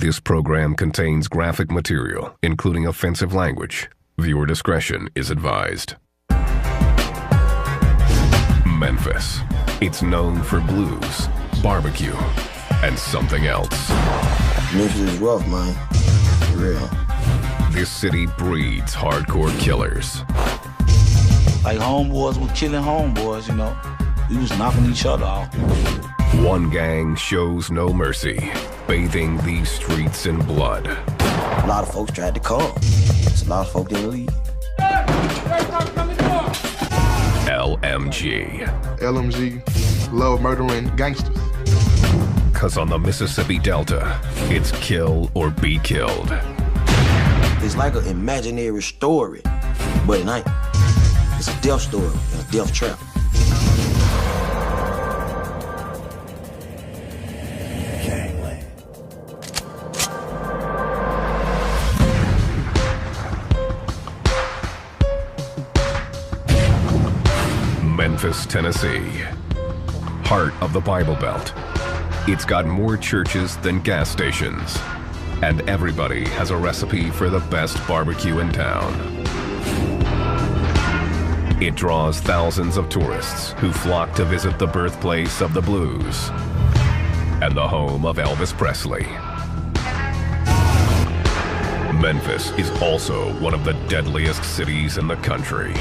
This program contains graphic material, including offensive language. Viewer discretion is advised. Memphis. It's known for blues, barbecue, and something else. Memphis is rough, man. For real. This city breeds hardcore killers. Like homeboys were killing homeboys, you know. We was knocking each other off. One gang shows no mercy, bathing these streets in blood. A lot of folks tried to come. A lot of folks didn't leave. LMG. LMG, love murdering gangsters. Cause on the Mississippi Delta, it's kill or be killed. It's like an imaginary story, but it ain't. It's a death story and a death trap. Memphis, Tennessee, heart of the Bible Belt. It's got more churches than gas stations, and everybody has a recipe for the best barbecue in town. It draws thousands of tourists who flock to visit the birthplace of the blues and the home of Elvis Presley. Memphis is also one of the deadliest cities in the country.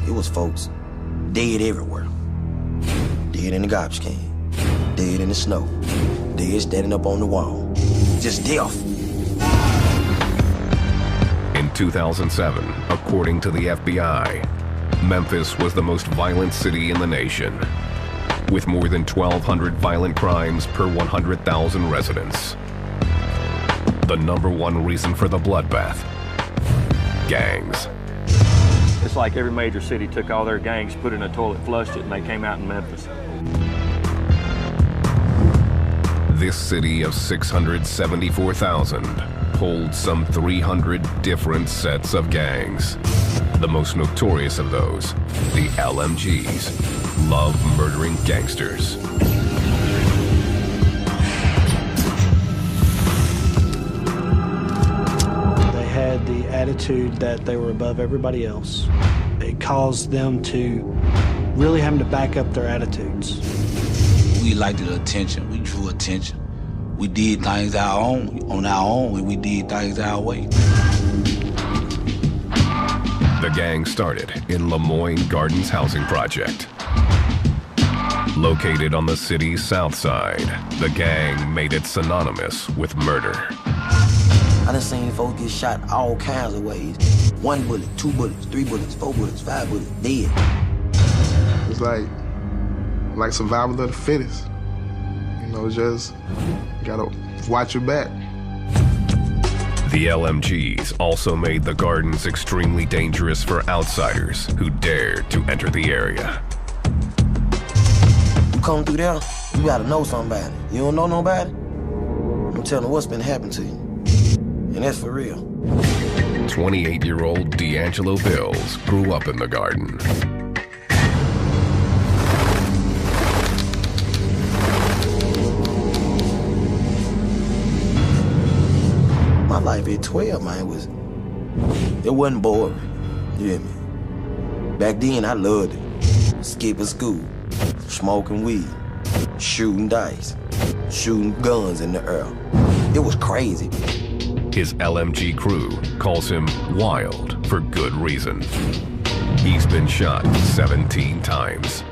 It was folks dead everywhere. Dead in the garbage can, dead in the snow, dead standing up on the wall. Just death. In 2007, according to the FBI, Memphis was the most violent city in the nation, with more than 1,200 violent crimes per 100,000 residents. The #1 reason for the bloodbath: gangs. It's like every major city took all their gangs, put it in a toilet, flushed it, and they came out in Memphis. This city of 674,000 holds some 300 different sets of gangs. The most notorious of those, the LMGs, love murdering gangsters. Had the attitude that they were above everybody else. It caused them to really have to back up their attitudes. We liked the attention. We drew attention. We did things on our own, and we did things our way. The gang started in Lemoyne Gardens Housing Project. Located on the city's south side, the gang made it synonymous with murder. I done seen folks get shot all kinds of ways. 1 bullet, 2 bullets, 3 bullets, 4 bullets, 5 bullets, dead. It's like survival of the fittest. You know, just gotta watch your back. The LMGs also made the gardens extremely dangerous for outsiders who dared to enter the area. You come through there, you gotta know somebody. You don't know nobody? I'm telling you what's been happening to you. And that's for real. 28-year-old D'Angelo Bills grew up in the garden. My life at 12, man, it wasn't boring. You hear me? Back then, I loved it. Skipping school, smoking weed, shooting dice, shooting guns in the air. It was crazy. His LMG crew calls him wild for good reason. He's been shot 17 times.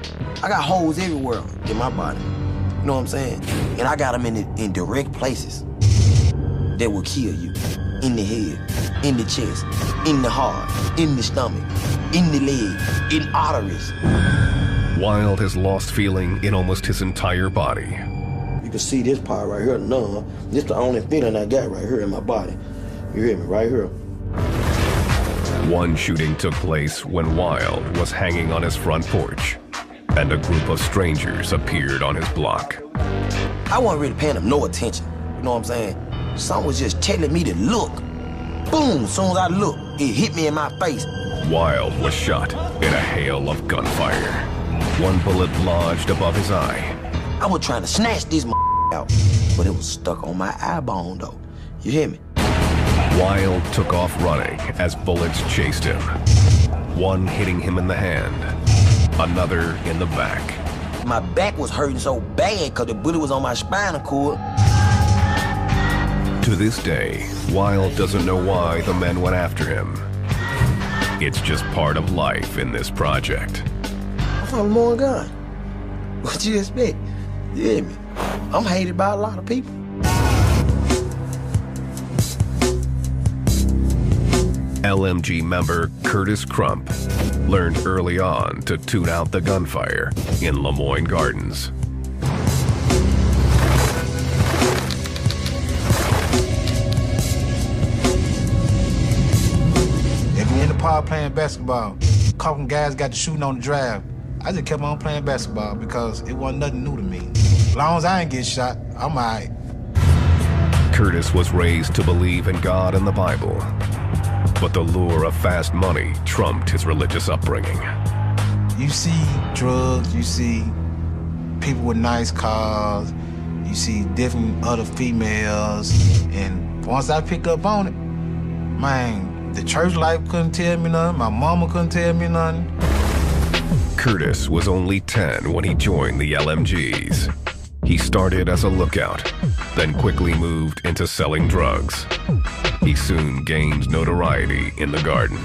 I got holes everywhere in my body. You know what I'm saying? And I got them in direct places that will kill you. In the head, in the chest, in the heart, in the stomach, in the leg, in arteries. Wild has lost feeling in almost his entire body. You can see this part right here, numb. This the only feeling I got right here in my body. You hear me? Right here. One shooting took place when Wild was hanging on his front porch, and a group of strangers appeared on his block. I wasn't really paying them no attention. You know what I'm saying? Someone was just telling me to look. Boom, as soon as I looked, it hit me in my face. Wild was shot in a hail of gunfire. One bullet lodged above his eye. I was trying to snatch this out, but it was stuck on my eye bone though. You hear me? Wild took off running as bullets chased him. One hitting him in the hand, another in the back. My back was hurting so bad because the bullet was on my spinal cord. To this day, Wild doesn't know why the men went after him. It's just part of life in this project. I'm from Morgan. What you expect? You hear me? I'm hated by a lot of people. LMG member Curtis Crump learned early on to tune out the gunfire in Lemoyne Gardens. If you're in the park playing basketball, a couple guys got to shooting on the drive. I just kept on playing basketball because it wasn't nothing new to me. As long as I ain't get shot, I'm all right. Curtis was raised to believe in God and the Bible, but the lure of fast money trumped his religious upbringing. You see drugs, you see people with nice cars, you see different other females, and once I picked up on it, man, the church life couldn't tell me nothing, my mama couldn't tell me nothing. Curtis was only 10 when he joined the LMGs. He started as a lookout, then quickly moved into selling drugs. He soon gained notoriety in the garden.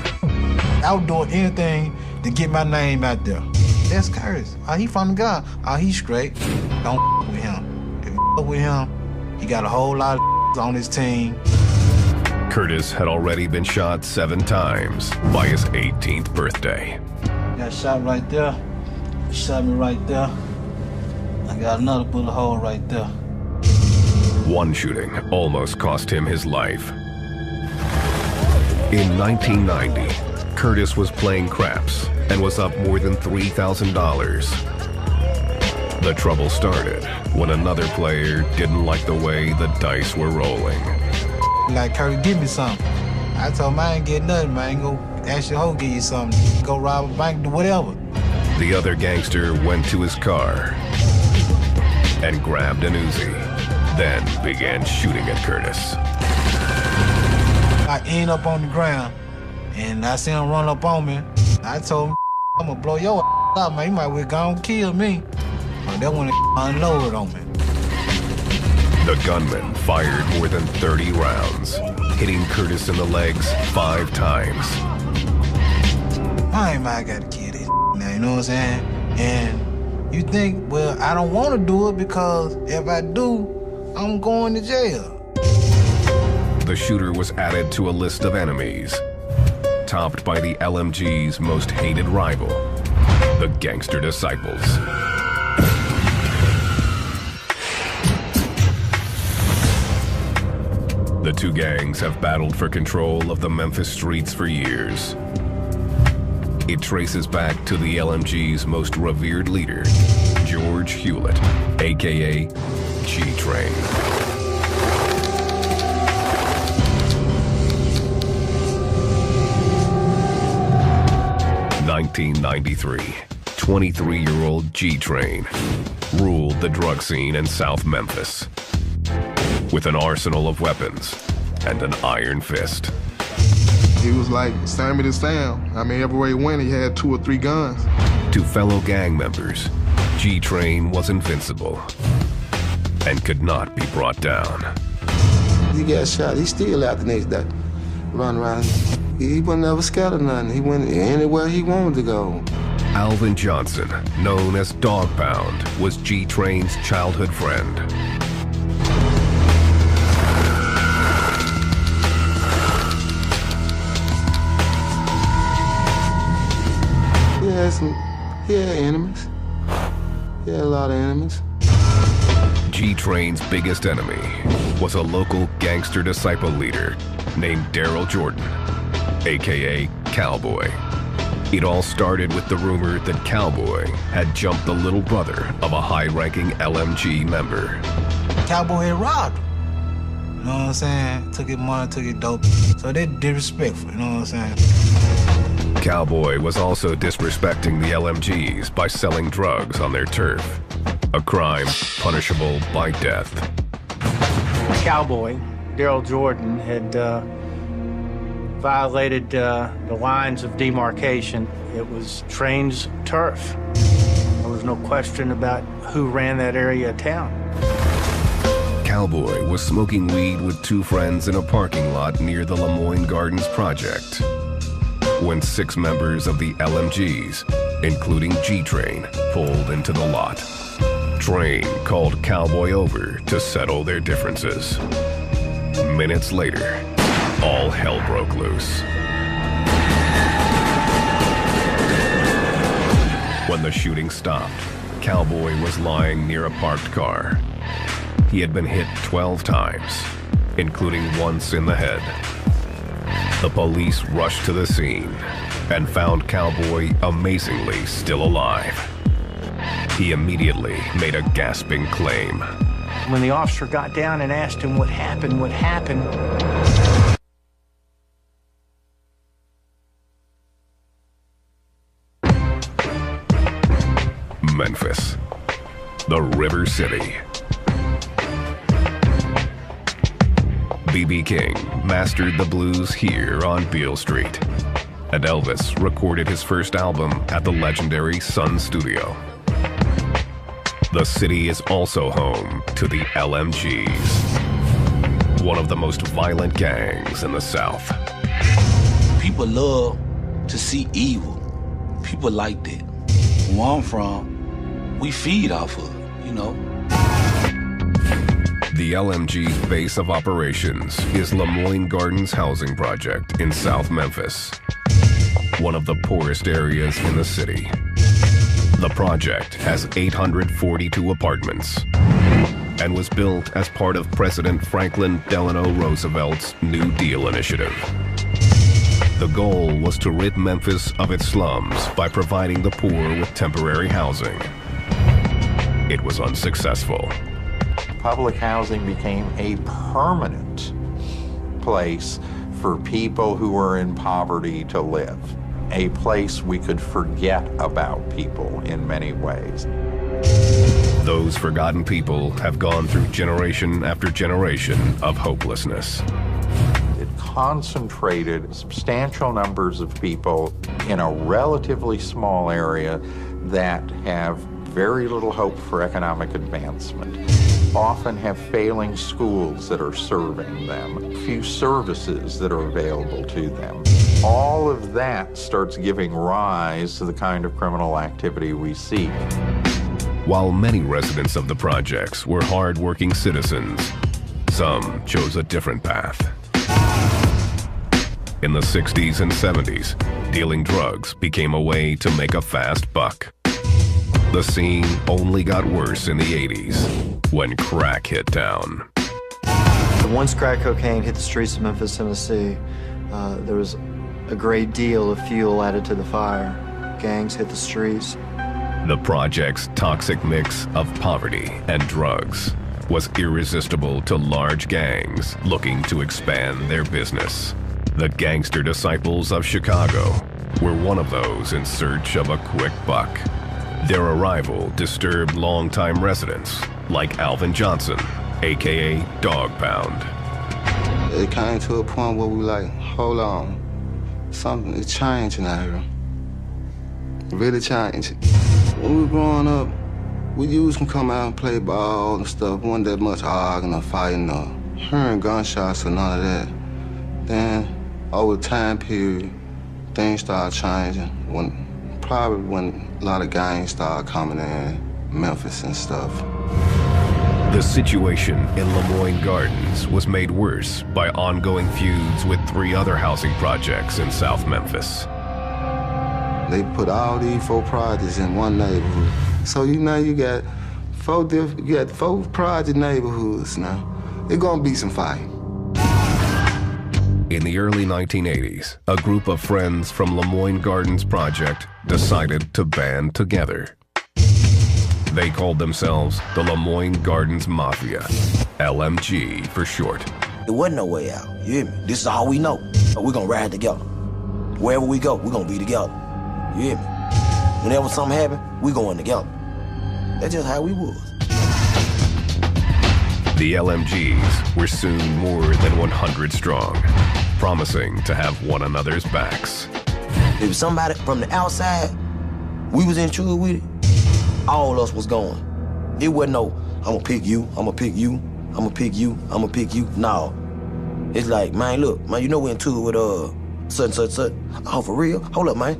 I was doing anything to get my name out there. That's Curtis. He from the God. He straight. Don't with him. If you with him, he got a whole lot of on his team. Curtis had already been shot 7 times by his 18th birthday. Got shot right there. He shot me right there. I got another bullet hole right there. One shooting almost cost him his life. In 1990, Curtis was playing craps and was up more than $3,000. The trouble started when another player didn't like the way the dice were rolling. Like, Curtis, give me something. I told him I ain't get nothing, man. Go ask your hoe, give you something. Go rob a bank, do whatever. The other gangster went to his car and grabbed an Uzi, then began shooting at Curtis. I end up on the ground, and I see him run up on me. I told him, I'm gonna blow your out, man. You might well go and kill me. But that one unloaded on me. The gunman fired more than 30 rounds, hitting Curtis in the legs 5 times. I gotta kill this now, you know what I'm saying? And you think, well, I don't want to do it because if I do, I'm going to jail. The shooter was added to a list of enemies, topped by the LMG's most hated rival, the Gangster Disciples. The two gangs have battled for control of the Memphis streets for years. It traces back to the LMG's most revered leader, George Hewlett, aka G-Train. 1993, 23-year-old G-Train ruled the drug scene in South Memphis with an arsenal of weapons and an iron fist. He was like Sammy the Sam. I mean, everywhere he went, he had 2 or 3 guns. To fellow gang members, G-Train was invincible and could not be brought down. He got shot. He still out the next day, running around. He wasn't never scared of nothing. He went anywhere he wanted to go. Alvin Johnson, known as Dog Pound, was G-Train's childhood friend. He had enemies. He had a lot of enemies. G-Train's biggest enemy was a local gangster disciple leader named Daryl Jordan, aka Cowboy. It all started with the rumor that Cowboy had jumped the little brother of a high-ranking LMG member. Cowboy had robbed him. You know what I'm saying? Took his money, took his dope. So they disrespectful, you know what I'm saying? Cowboy was also disrespecting the LMGs by selling drugs on their turf. a crime punishable by death. Cowboy, Daryl Jordan, had violated the lines of demarcation. It was Train's turf. There was no question about who ran that area of town. Cowboy was smoking weed with two friends in a parking lot near the Lemoyne Gardens project when 6 members of the LMGs, including G-Train, pulled into the lot. Train called Cowboy over to settle their differences. Minutes later, all hell broke loose. When the shooting stopped, Cowboy was lying near a parked car. He had been hit 12 times, including once in the head. The police rushed to the scene and found Cowboy amazingly still alive. He immediately made a gasping claim. When the officer got down and asked him what happened, Memphis, the River City. B.B. King mastered the blues here on Beale Street, and Elvis recorded his first album at the legendary Sun Studio. The city is also home to the LMGs, one of the most violent gangs in the South. People love to see evil. People like that. Where I'm from, we feed off of it, you know. The LMG's base of operations is Lemoyne Gardens Housing Project in South Memphis, one of the poorest areas in the city. The project has 842 apartments and was built as part of President Franklin Delano Roosevelt's New Deal initiative. The goal was to rid Memphis of its slums by providing the poor with temporary housing. It was unsuccessful. Public housing became a permanent place for people who were in poverty to live, a place we could forget about people in many ways. Those forgotten people have gone through generation after generation of hopelessness. It concentrated substantial numbers of people in a relatively small area that have very little hope for economic advancement, often have failing schools that are serving them, few services that are available to them. All of that starts giving rise to the kind of criminal activity we see. While many residents of the projects were hard-working citizens, some chose a different path. In the 60s and 70s, dealing drugs became a way to make a fast buck. The scene only got worse in the 80s, when crack hit town. Once crack cocaine hit the streets of Memphis, Tennessee, there was a great deal of fuel added to the fire. Gangs hit the streets. The project's toxic mix of poverty and drugs was irresistible to large gangs looking to expand their business. The Gangster Disciples of Chicago were one of those in search of a quick buck. Their arrival disturbed longtime residents like Alvin Johnson, aka Dog Pound. It came to a point where we like, hold on, something is changing out here. Really changing. When we were growing up, we used to come out and play ball and stuff. Wasn't that much arguing or fighting or hearing gunshots or none of that. Then, over the time period, things started changing. Probably when a lot of gangs started coming in Memphis and stuff. The situation in Lemoyne Gardens was made worse by ongoing feuds with 3 other housing projects in South Memphis. They put all these 4 projects in one neighborhood. So you got 4 project neighborhoods now. There's gonna be some fight. In the early 1980s, a group of friends from Lemoyne Gardens Project decided to band together. They called themselves the Lemoyne Gardens Mafia, LMG for short. There wasn't no way out, you hear me? This is all we know. We're gonna ride together. Wherever we go, we're gonna be together. You hear me? Whenever something happens, we going together. That's just how we was. The LMGs were soon more than 100 strong, promising to have one another's backs. If somebody from the outside, we was in trouble with it, all us was going. It wasn't no, I'm gonna pick you, I'm gonna pick you, I'm gonna pick you, I'm gonna pick you. No. It's like, man, look, man, you know we in tour with such. Oh, for real? Hold up, man.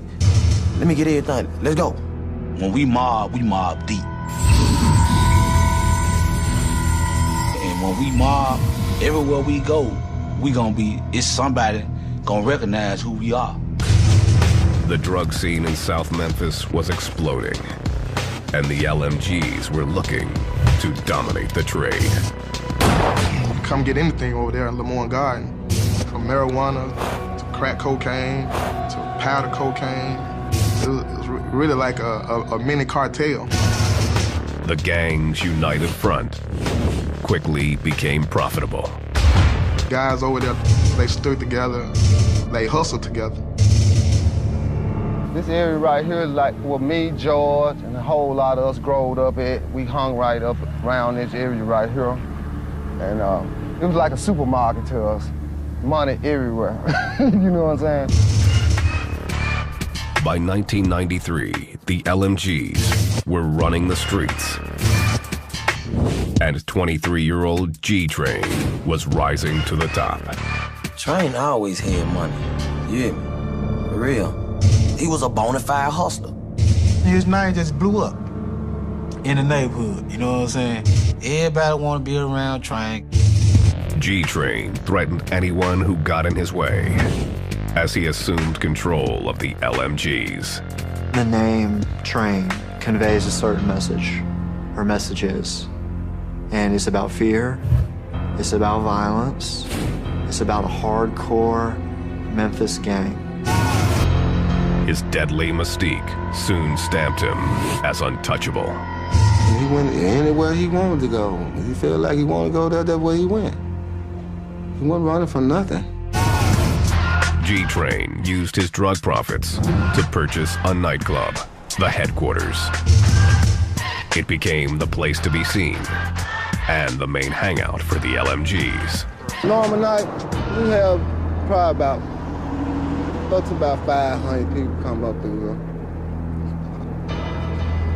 Let me get everything. Let's go. When we mob deep. And when we mob, everywhere we go, it's somebody gonna recognize who we are. The drug scene in South Memphis was exploding, and the LMGs were looking to dominate the trade. Come get anything over there in Lemoyne Garden, from marijuana to crack cocaine to powder cocaine. It was really like a mini cartel. The gang's united front quickly became profitable. Guys over there, they stood together, they hustled together. This area right here is like where me, George, and a whole lot of us growed up at. We hung right up around this area right here. And it was like a supermarket to us. Money everywhere. You know what I'm saying? By 1993, the LMGs were running the streets. And 23-year-old G-Train was rising to the top. Train always had money. You hear me? For real. He was a bona fide hustler. His name just blew up in the neighborhood, you know what I'm saying? Everybody want to be around Train. G-Train threatened anyone who got in his way as he assumed control of the LMGs. The name Train conveys a certain message, or messages. And it's about fear, it's about violence, it's about a hardcore Memphis gang. His deadly mystique soon stamped him as untouchable. He went anywhere he wanted to go. If he felt like he wanted to go there, that's where he went. He wasn't running for nothing. G-Train used his drug profits to purchase a nightclub, the Headquarters. It became the place to be seen and the main hangout for the LMGs. Normal night, we have probably up to about 500 people come up through here.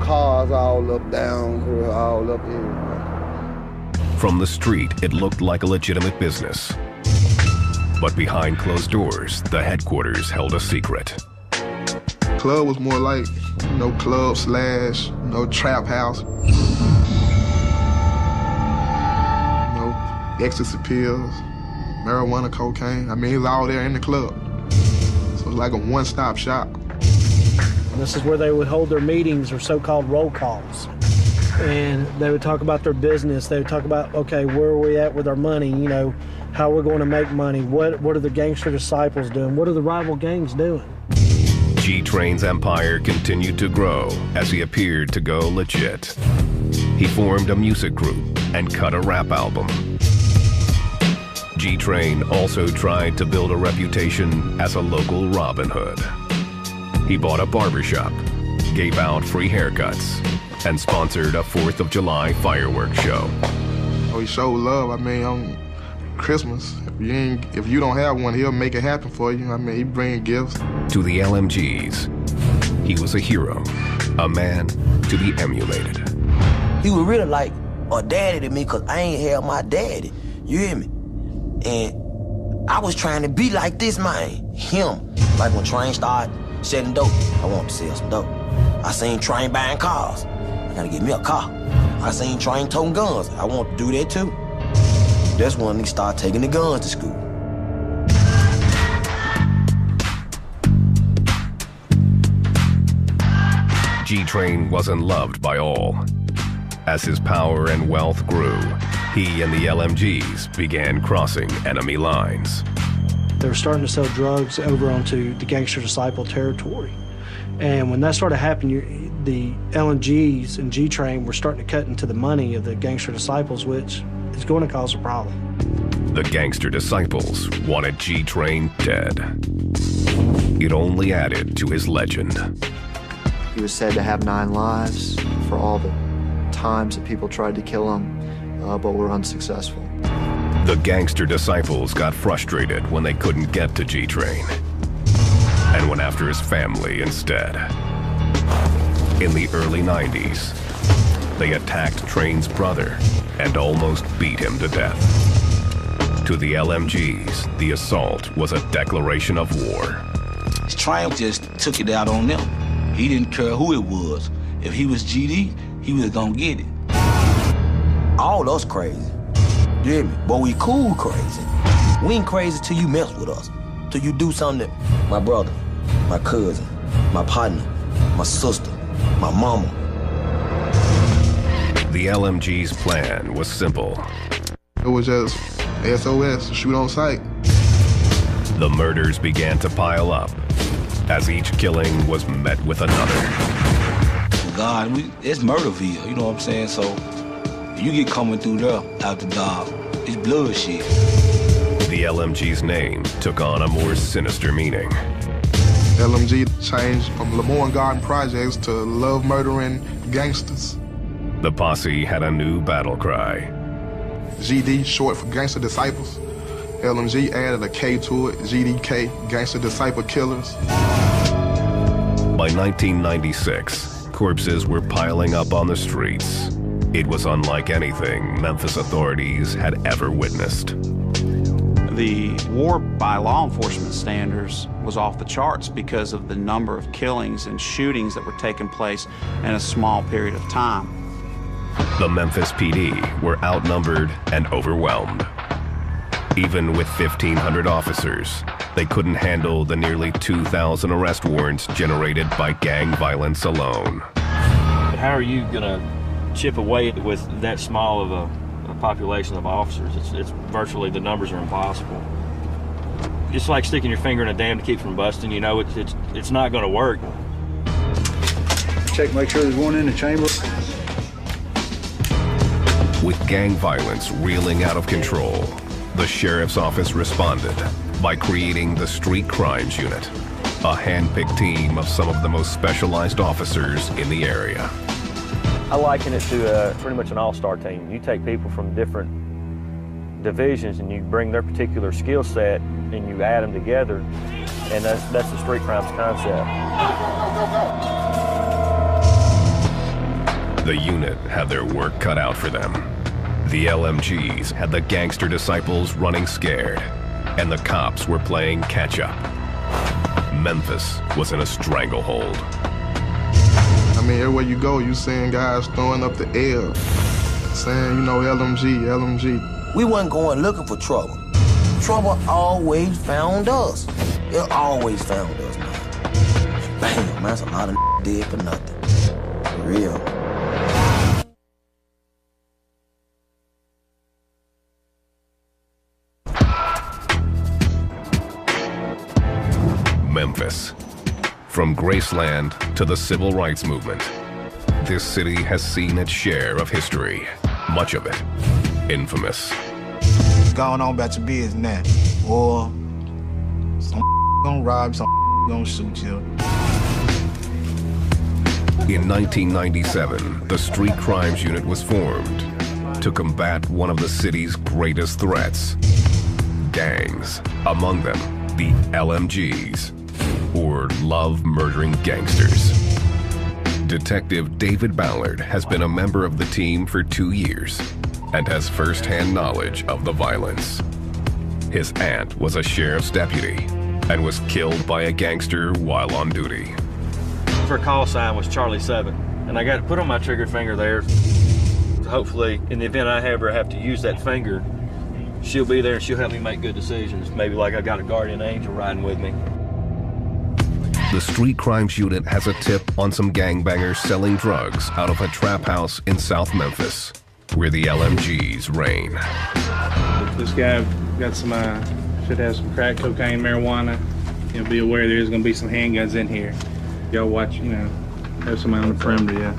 Cars all up, down here, all up here. From the street, it looked like a legitimate business. But behind closed doors, the Headquarters held a secret. Club was more like, club slash, trap house. Ecstasy pills, marijuana, cocaine. I mean, it was all there in the club. So it was like a one-stop shop. And this is where they would hold their meetings, or so-called roll calls. And they would talk about their business. They would talk about, okay, where are we at with our money? How we're going to make money. What are the gangster disciples doing? What are the rival gangs doing? G-Train's empire continued to grow as he appeared to go legit. He formed a music group and cut a rap album. G-Train also tried to build a reputation as a local Robin Hood. He bought a barbershop, gave out free haircuts, and sponsored a 4th of July fireworks show. He showed love. On Christmas, if you don't have one, he'll make it happen for you. He bring gifts. To the LMGs, he was a hero, a man to be emulated. He was really like a daddy to me, because I ain't had my daddy. You hear me? And I was trying to be like this man, him. Like when Train started selling dope, I wanted to sell some dope. I seen Train buying cars. I gotta get me a car. I seen Train toting guns. I want to do that too. That's when he started taking the guns to school. G-Train wasn't loved by all. As his power and wealth grew, he and the LMGs began crossing enemy lines. They were starting to sell drugs over onto the gangster disciple territory. And when that started happening, the LMGs and G-Train were starting to cut into the money of the gangster disciples, which is going to cause a problem. The gangster disciples wanted G-Train dead. It only added to his legend. He was said to have 9 lives for all the times that people tried to kill him, but were unsuccessful. The gangster disciples got frustrated when they couldn't get to G-Train and went after his family instead. In the early 90s, they attacked Train's brother and almost beat him to death. To the LMGs, the assault was a declaration of war. Train just took it out on them. He didn't care who it was. If he was GD, he was gonna get it. All us crazy. You hear me? But we cool crazy. We ain't crazy till you mess with us. Till you do something that my brother, my cousin, my partner, my sister, my mama. The LMG's plan was simple. It was just SOS, shoot on sight. The murders began to pile up as each killing was met with another. God, it's Murderville, you know what I'm saying? So you get coming through there after dark, it's bloodshed. The LMG's name took on a more sinister meaning. LMG changed from Lemoyne Garden Projects to Love Murdering Gangsters. The posse had a new battle cry. GD, short for Gangster Disciples. LMG added a K to it, GDK, Gangster Disciple Killers. By 1996, corpses were piling up on the streets. It was unlike anything Memphis authorities had ever witnessed. The war by law enforcement standards was off the charts because of the number of killings and shootings that were taking place in a small period of time. The Memphis PD were outnumbered and overwhelmed. Even with 1,500 officers, they couldn't handle the nearly 2,000 arrest warrants generated by gang violence alone. How are you gonna chip away with that small of a population of officers? It's virtually, the numbers are impossible. Just like sticking your finger in a dam to keep from busting, you know, it's not gonna work. Check, make sure there's one in the chamber. With gang violence reeling out of control, the sheriff's office responded by creating the Street Crimes Unit, a hand-picked team of some of the most specialized officers in the area. I liken it to pretty much an all-star team. You take people from different divisions and you bring their particular skill set and you add them together, and that's the street crimes concept. The unit had their work cut out for them. The LMGs had the gangster disciples running scared, and the cops were playing catch-up. Memphis was in a stranglehold. I mean, everywhere you go, you seeing guys throwing up the air, saying, you know, LMG, LMG. We wasn't going looking for trouble. Trouble always found us. It always found us, man. Bam, man, that's a lot of dead for nothing. For real. Memphis. From Graceland to the Civil Rights Movement, this city has seen its share of history, much of it infamous. Going on about your business now, or some gonna rob, some gonna shoot you. In 1997, the Street Crimes Unit was formed to combat one of the city's greatest threats, gangs, among them the LMGs, or Love Murdering Gangsters. Detective David Ballard has been a member of the team for 2 years and has first-hand knowledge of the violence. His aunt was a sheriff's deputy and was killed by a gangster while on duty. Her call sign was Charlie 7, and I got to put on my trigger finger there. Hopefully, in the event I ever have to use that finger, she'll be there and she'll help me make good decisions. Maybe like I got a guardian angel riding with me. The Street Crimes Unit has a tip on some gangbangers selling drugs out of a trap house in South Memphis, where the LMGs reign. This guy got some, should have some crack cocaine, marijuana. You know, be aware there's gonna be some handguns in here. Y'all watch, you know, have somebody on the perimeter, yeah.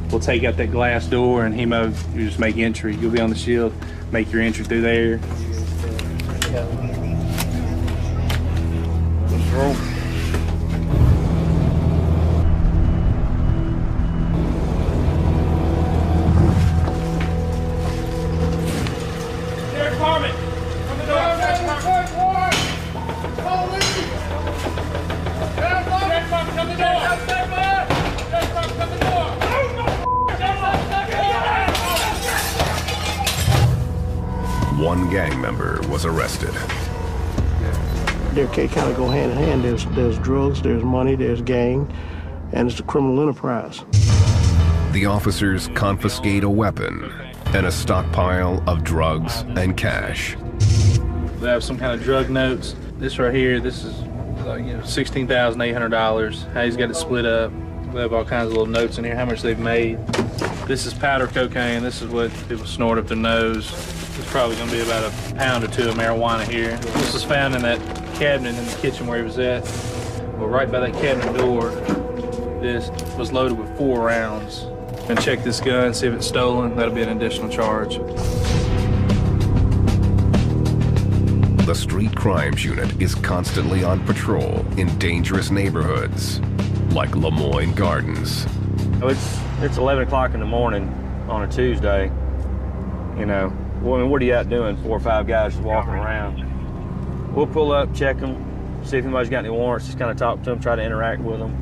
We'll take out that glass door and you just make entry. You'll be on the shield, make your entry through there. Let's roll. one gang member was arrested. They kind of go hand in hand. There's drugs, there's money, there's gang, and it's a criminal enterprise. The officers confiscate a weapon and a stockpile of drugs and cash. They have some kind of drug notes. This right here, this is $16,800. How he's got it split up. We have all kinds of little notes in here, how much they've made. This is powder cocaine. This is what people snort up their nose. There's probably gonna be about a pound or two of marijuana here. This was found in that cabinet in the kitchen where he was at. Well, right by that cabinet door, this was loaded with 4 rounds. And check this gun, see if it's stolen. That'll be an additional charge. The Street Crimes Unit is constantly on patrol in dangerous neighborhoods like Lemoyne Gardens. It's 11 o'clock in the morning on a Tuesday. You know, what are you out doing? 4 or 5 guys just walking around. We'll pull up, check them, see if anybody's got any warrants, just kind of talk to them, try to interact with them.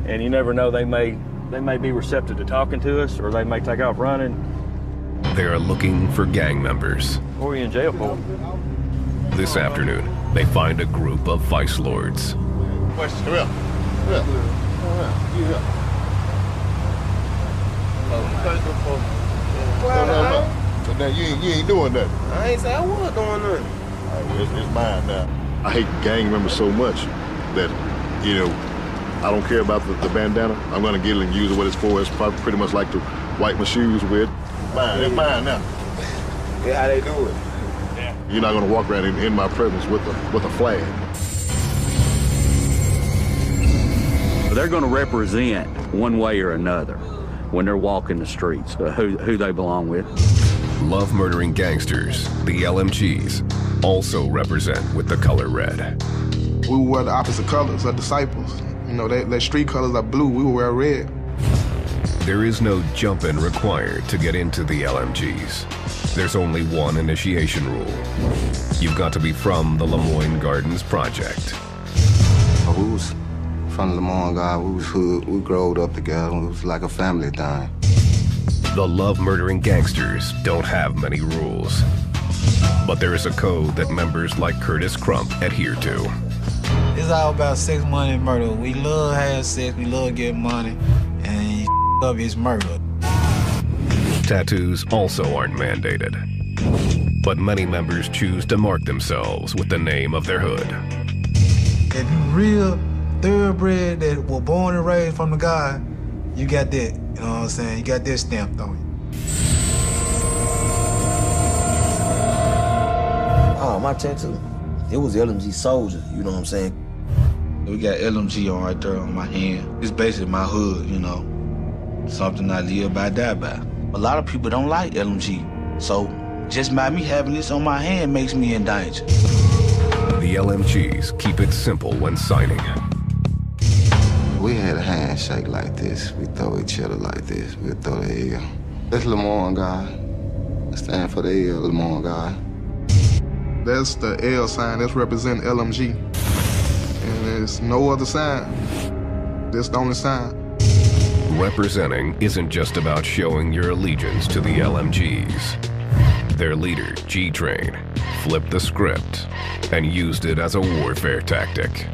And you never know, they may be receptive to talking to us, or they may take off running. They are looking for gang members. What are you in jail for? This afternoon, they find a group of vice lords. Question, come here. So now you ain't doing nothing. I ain't say I was doing nothing. All right, well, it's mine now. I hate gang members so much that, I don't care about the bandana. I'm gonna get it and use it what it's for. It's probably pretty much like to wipe my shoes with. Mine, it's mine now. Yeah, how they do it? Yeah. You're not gonna walk around in my presence with a flag. They're gonna represent one way or another when they're walking the streets, who they belong with. Love murdering gangsters, the LMGs, also represent with the color red. We wear the opposite colors of disciples. Their street colors are blue, we will wear red. There is no jump-in required to get into the LMGs. There's only one initiation rule. You've got to be from the Lemoyne Gardens Project. We was from Lemoyne Gardens, we was hood, we growed up together, it was like a family thing. The love-murdering gangsters don't have many rules. But there is a code that members like Curtis Crump adhere to. It's all about sex, money, and murder. We love having sex, we love getting money, and up is murder. Tattoos also aren't mandated. But many members choose to mark themselves with the name of their hood. If you real thoroughbred that were born and raised from the God, you got that, you know what I'm saying? You got that stamped on you. Oh, my tattoo. It was LMG Soldier, you know what I'm saying? We got LMG on right there on my hand. It's basically my hood, something I live by, die by. A lot of people don't like LMG, so just by me having this on my hand makes me in danger. The LMGs keep it simple when signing. We had a handshake like this. We throw each other like this. We throw the L. That's Lemoyne guy. I stand for the L, Lemoyne guy. That's the L sign. That's representing LMG. And there's no other sign. That's the only sign. Representing isn't just about showing your allegiance to the LMGs. Their leader, G-Train, flipped the script and used it as a warfare tactic.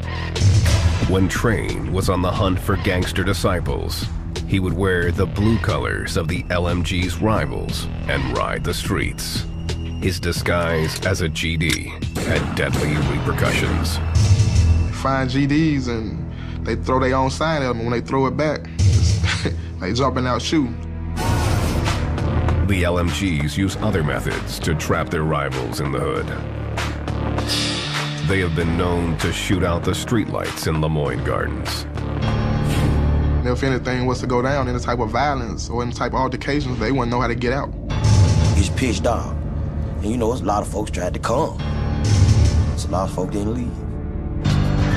When Train was on the hunt for gangster disciples, he would wear the blue colors of the LMG's rivals and ride the streets. His disguise as a GD had deadly repercussions. They find GDs and they throw their own sign at them. When they throw it back, they jumping out shooting. The LMGs use other methods to trap their rivals in the hood. They have been known to shoot out the streetlights in Lemoyne Gardens. And if anything was to go down, any type of violence or any type of altercations, they wouldn't know how to get out. It's pitch dark. And a lot of folks tried to come. So a lot of folks didn't leave.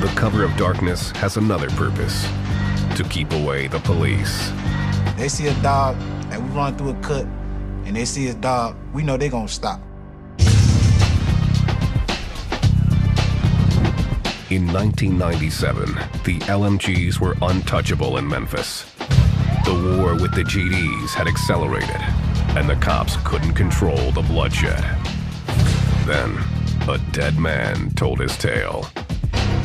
The cover of darkness has another purpose: to keep away the police. They see a dog, and we run through a cut, and they see a dog, we know they're gonna stop. In 1997, the LMGs were untouchable in Memphis. The war with the GDs had accelerated, and the cops couldn't control the bloodshed. Then, a dead man told his tale.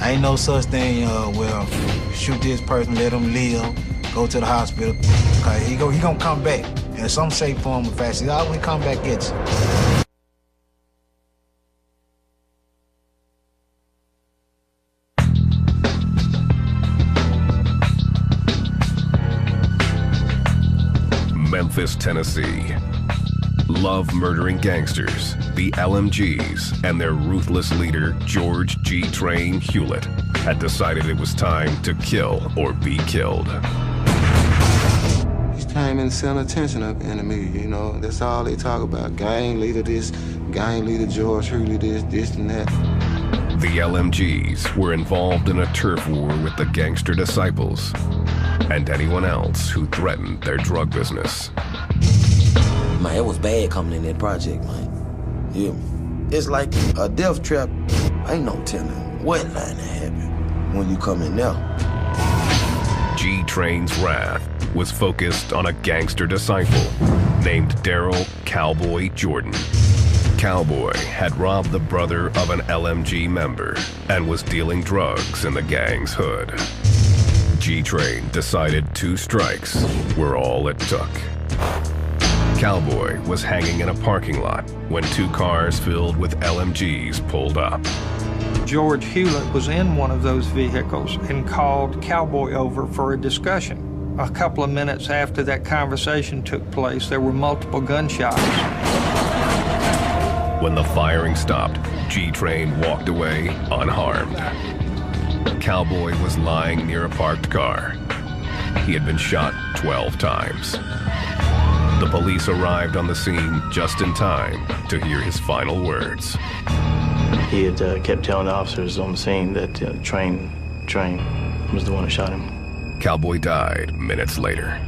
Ain't no such thing, well, shoot this person, let him live, go to the hospital, cause he gonna come back in some shape, form, or fashion. He always come back at you. Memphis, Tennessee. Love murdering gangsters, the LMGs, and their ruthless leader, George G. Train Hewlett, had decided it was time to kill or be killed. Each time in the center attention of the enemy, you know, that's all they talk about. Gang leader this, gang leader George Hewlett this and that. The LMGs were involved in a turf war with the gangster disciples and anyone else who threatened their drug business. Man, it was bad coming in that project, man. Yeah. It's like a death trap. Ain't no telling what line to happen when you come in there. G-Train's wrath was focused on a gangster disciple named Daryl Cowboy Jordan. Cowboy had robbed the brother of an LMG member and was dealing drugs in the gang's hood. G-Train decided 2 strikes were all it took. Cowboy was hanging in a parking lot when 2 cars filled with LMGs pulled up. George Hewlett was in one of those vehicles and called Cowboy over for a discussion. A couple of minutes after that conversation took place, there were multiple gunshots. When the firing stopped, G-Train walked away unharmed. Cowboy was lying near a parked car. He had been shot 12 times. The police arrived on the scene just in time to hear his final words. He had kept telling the officers on the scene that Train was the one that shot him. Cowboy died minutes later.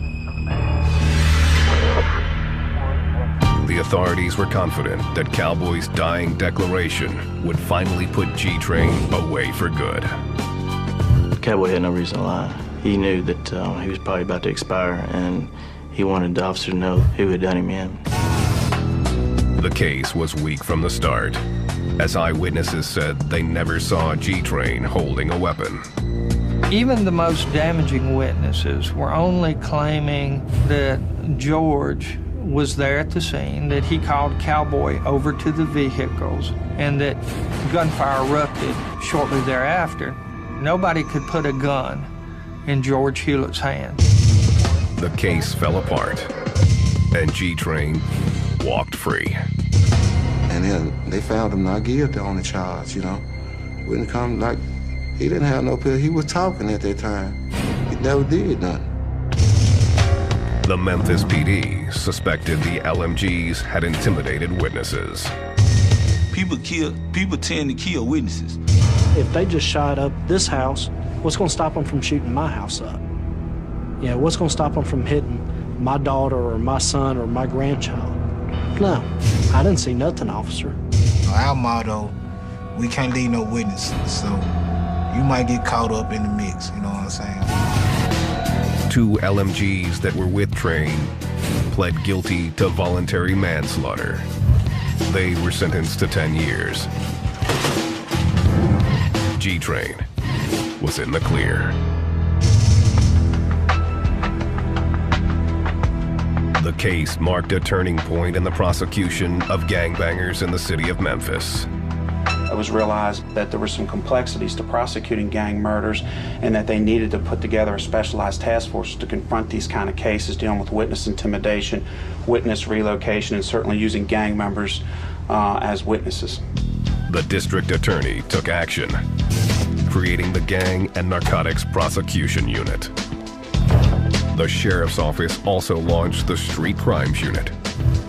The authorities were confident that Cowboy's dying declaration would finally put G-Train away for good. Cowboy had no reason to lie. He knew that he was probably about to expire, and he wanted the officer to know who had done him in. The case was weak from the start, as eyewitnesses said they never saw G-Train holding a weapon. Even the most damaging witnesses were only claiming that George was there at the scene, that he called Cowboy over to the vehicles, and that gunfire erupted shortly thereafter. Nobody could put a gun in George Hewlett's hand. The case fell apart, and G-Train walked free. And then they found him not guilty on the charge, you know. Wouldn't come like, he didn't have no pill. He was talking at that time. He never did nothing. The Memphis PD suspected the LMGs had intimidated witnesses. People tend to kill witnesses. If they just shot up this house, what's going to stop them from shooting my house up? You know, what's going to stop them from hitting my daughter or my son or my grandchild? No, I didn't see nothing, officer. Our motto, we can't leave no witnesses, so you might get caught up in the mix, you know what I'm saying? 2 LMGs that were with Train pled guilty to voluntary manslaughter. They were sentenced to 10 years. G-Train was in the clear. The case marked a turning point in the prosecution of gangbangers in the city of Memphis. It was realized that there were some complexities to prosecuting gang murders and that they needed to put together a specialized task force to confront these kind of cases dealing with witness intimidation, witness relocation, and certainly using gang members as witnesses. The district attorney took action, creating the Gang and Narcotics Prosecution Unit. The sheriff's office also launched the Street Crimes Unit,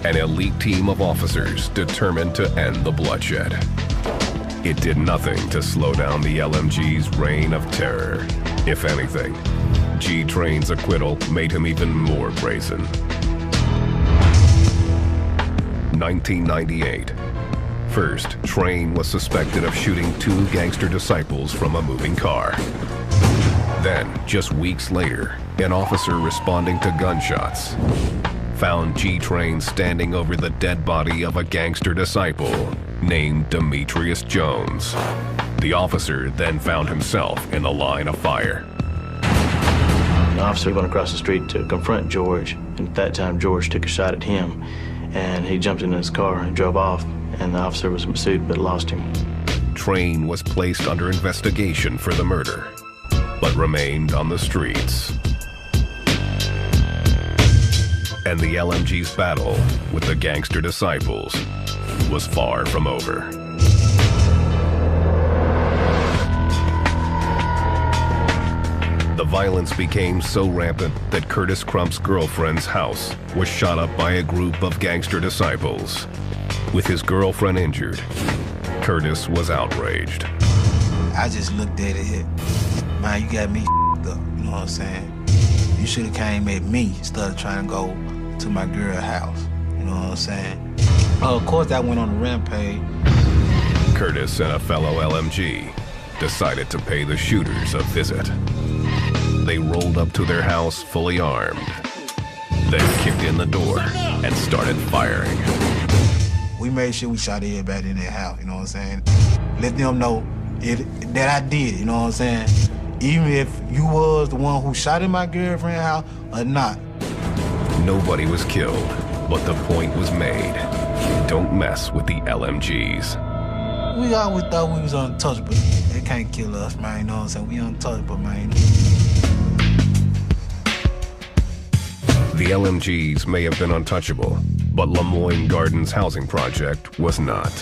an elite team of officers determined to end the bloodshed. It did nothing to slow down the LMG's reign of terror. If anything, G-Train's acquittal made him even more brazen. 1998. First, Train was suspected of shooting 2 gangster disciples from a moving car. Then, just weeks later, an officer responding to gunshots found G-Train standing over the dead body of a gangster disciple named Demetrius Jones. The officer then found himself in the line of fire. The officer went across the street to confront George, and at that time George took a shot at him, and he jumped into his car and drove off, and the officer was pursued but lost him. Train was placed under investigation for the murder, but remained on the streets. And the LMG's battle with the gangster disciples was far from over. The violence became so rampant that Curtis Crump's girlfriend's house was shot up by a group of gangster disciples. With his girlfriend injured, Curtis was outraged. I just looked at it, man, you got me up, you know what I'm saying? You should have came at me instead of trying to go to my girl's house, you know what I'm saying? Of course, I went on a rampage. Curtis and a fellow LMG decided to pay the shooters a visit. They rolled up to their house fully armed, then kicked in the door and started firing. We made sure we shot everybody in their house, you know what I'm saying? Let them know that I did, you know what I'm saying? Even if you was the one who shot in my girlfriend's house or not. Nobody was killed, but the point was made. Don't mess with the LMGs. We always thought we was untouchable. They can't kill us, man, you know what I'm saying? We untouchable, man. The LMGs may have been untouchable, but Lemoyne Gardens housing project was not.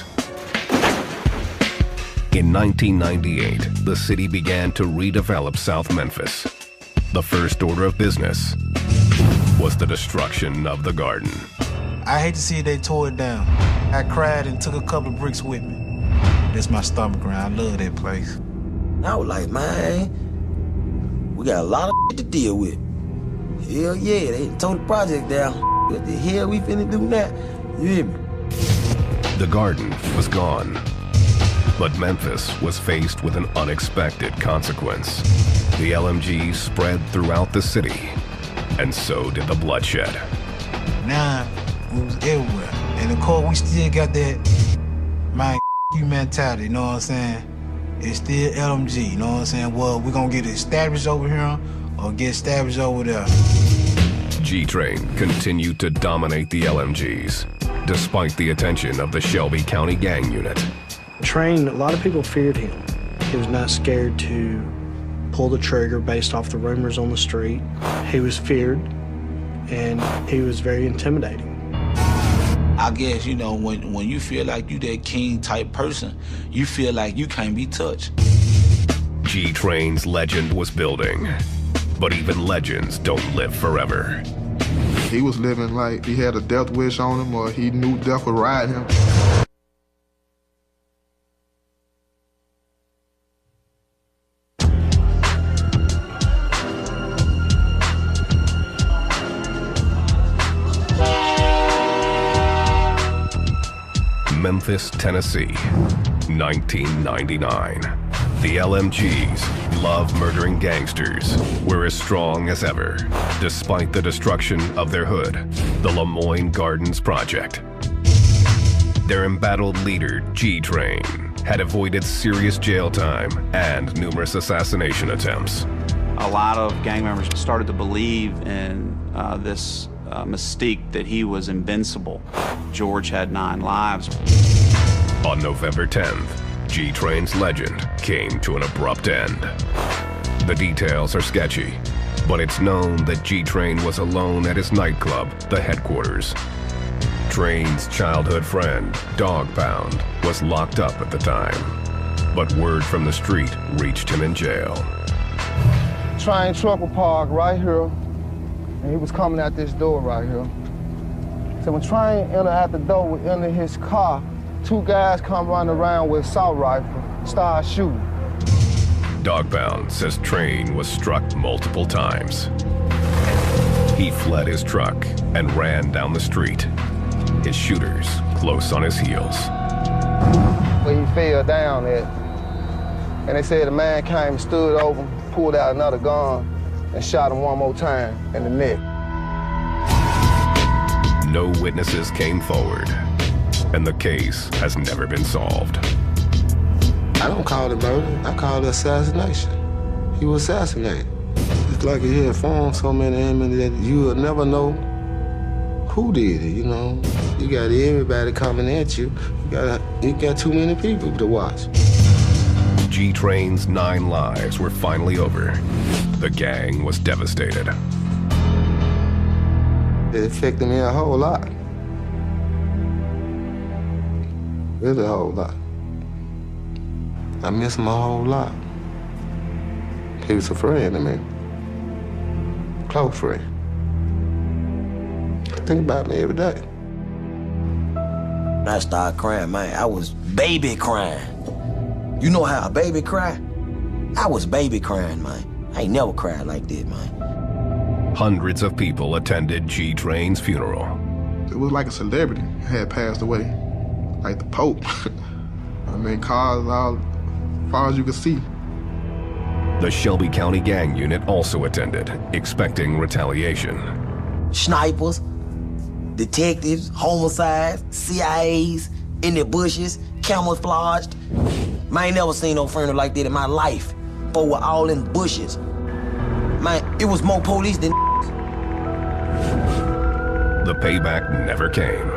In 1998, the city began to redevelop South Memphis. The first order of business was the destruction of the garden. I hate to see they tore it down. I cried and took a couple of bricks with me. That's my stomach ground. I love that place. I was like, man, we got a lot of shit to deal with. Hell yeah, they tore the project down. What the hell we finna do now? You hear me? The garden was gone, but Memphis was faced with an unexpected consequence. The LMGs spread throughout the city, and so did the bloodshed. Now, we was everywhere. And of course, we still got that, my you mentality, you know what I'm saying? It's still LMG, you know what I'm saying? Well, we're gonna get established over here or get established over there. G-Train continued to dominate the LMGs, despite the attention of the Shelby County Gang Unit. Train, a lot of people feared him. He was not scared to pull the trigger based off the rumors on the street. He was feared, and he was very intimidating. I guess, you know, when you feel like you that king type person, you feel like you can't be touched. G-Train's legend was building, but even legends don't live forever. He was living like he had a death wish on him, or he knew death would ride him. Memphis, Tennessee, 1999. The LMGs, love murdering gangsters, were as strong as ever, despite the destruction of their hood, the Lemoyne Gardens Project. Their embattled leader, G-Train, had avoided serious jail time and numerous assassination attempts. A lot of gang members started to believe in this mystique that he was invincible. George had 9 lives. On November 10th, G-Train's legend came to an abrupt end. The details are sketchy, but it's known that G-Train was alone at his nightclub, the Headquarters. Train's childhood friend, Dog Pound, was locked up at the time, but word from the street reached him in jail. Train truck was parked right here, and he was coming out this door right here. So when Train entered out the door, we entered his car. 2 guys come running around with assault rifle, start shooting. Dog Pound says Train was struck multiple times. He fled his truck and ran down the street, his shooters close on his heels. Where he fell down at, and they said a man came, stood over, pulled out another gun, and shot him one more time in the neck. No witnesses came forward, and the case has never been solved. I don't call it murder, I call it assassination. He was assassinated. It's like he had formed so many enemies that you will never know who did it, you know? You got everybody coming at you. You got too many people to watch. G-Train's 9 lives were finally over. The gang was devastated. It affected me a whole lot. Really a whole lot. I miss him a whole lot. He was a friend to me. Close friend. Think about me every day. When I started crying, man, I was baby crying. You know how a baby cry? I was baby crying, man. I ain't never cried like that, man. Hundreds of people attended G-Train's funeral. It was like a celebrity had passed away, like the Pope. I mean, cars all as far as you could see. The Shelby County Gang Unit also attended, expecting retaliation. Snipers, detectives, homicides, CIAs, in the bushes, camouflaged. Man, I ain't never seen no funeral like that in my life. But we're all in bushes. Man, it was more police than The payback never came.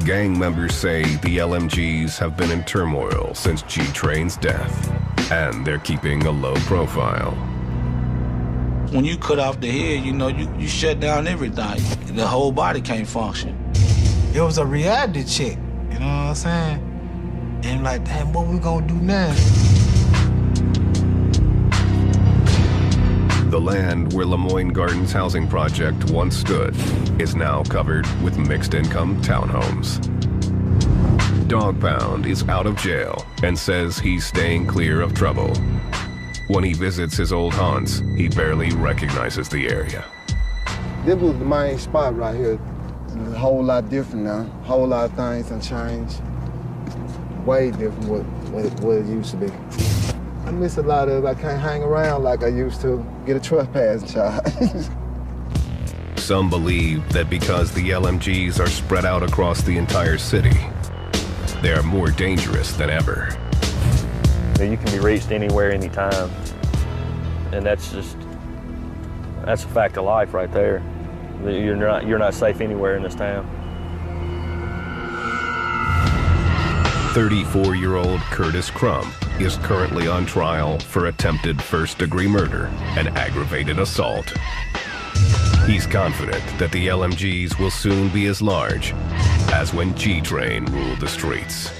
Gang members say the LMGs have been in turmoil since G-Train's death, and they're keeping a low profile. When you cut off the head, you know, you shut down everything. The whole body can't function. It was a reality check, you know what I'm saying? And like, damn, what we gonna do now? The land where Lemoyne Gardens housing project once stood is now covered with mixed-income townhomes. Dog Pound is out of jail and says he's staying clear of trouble. When he visits his old haunts, he barely recognizes the area. This was the main spot right here. It's a whole lot different now. A whole lot of things have changed. Way different what it used to be. I miss a lot of it. I can't hang around like I used to. Get a trespassing charge. Some believe that because the LMGs are spread out across the entire city, they are more dangerous than ever. You can be reached anywhere, anytime. And that's a fact of life right there. You're not safe anywhere in this town. 34-year-old Curtis Crump is currently on trial for attempted first-degree murder and aggravated assault. He's confident that the LMGs will soon be as large as when G-Train ruled the streets.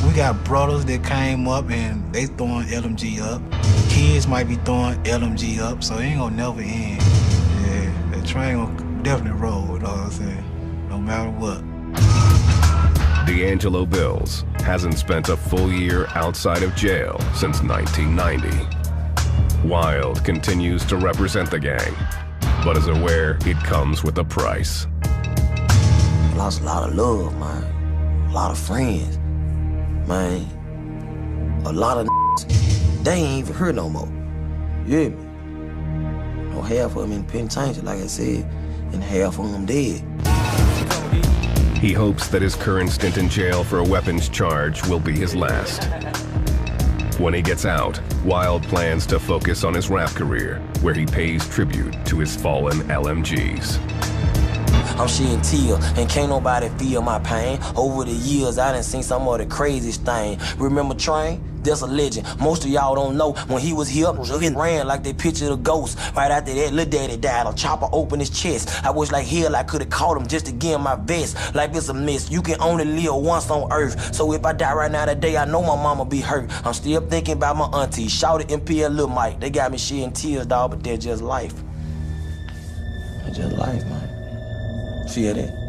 We got brothers that came up and they throwing LMG up. Kids might be throwing LMG up, so it ain't gonna never end. Yeah, that train gonna definitely roll, you know what I'm saying? No matter what. D'Angelo Bills hasn't spent a full year outside of jail since 1990. Wild continues to represent the gang, but is aware it comes with a price. I lost a lot of love, man. A lot of friends. Man, a lot of they ain't even here no more. You hear me? No, half of them in penitentiary, like I said, and half of them dead. He hopes that his current stint in jail for a weapons charge will be his last. When he gets out, Wild plans to focus on his rap career, where he pays tribute to his fallen LMGs. I'm shedding tears, and can't nobody feel my pain. Over the years, I done seen some of the craziest thing. Remember Train? That's a legend. Most of y'all don't know. When he was here, he ran like they pictured a ghost. Right after that, Lil Daddy died. A chopper opened his chest. I wish like hell I could've caught him just to give him my best. Life is a mess. You can only live once on earth. So if I die right now today, I know my mama be hurt. I'm still thinking about my auntie. Shouted MP and Lil Mike. They got me shedding tears, dog, but they're just life. It's just life, man. See that?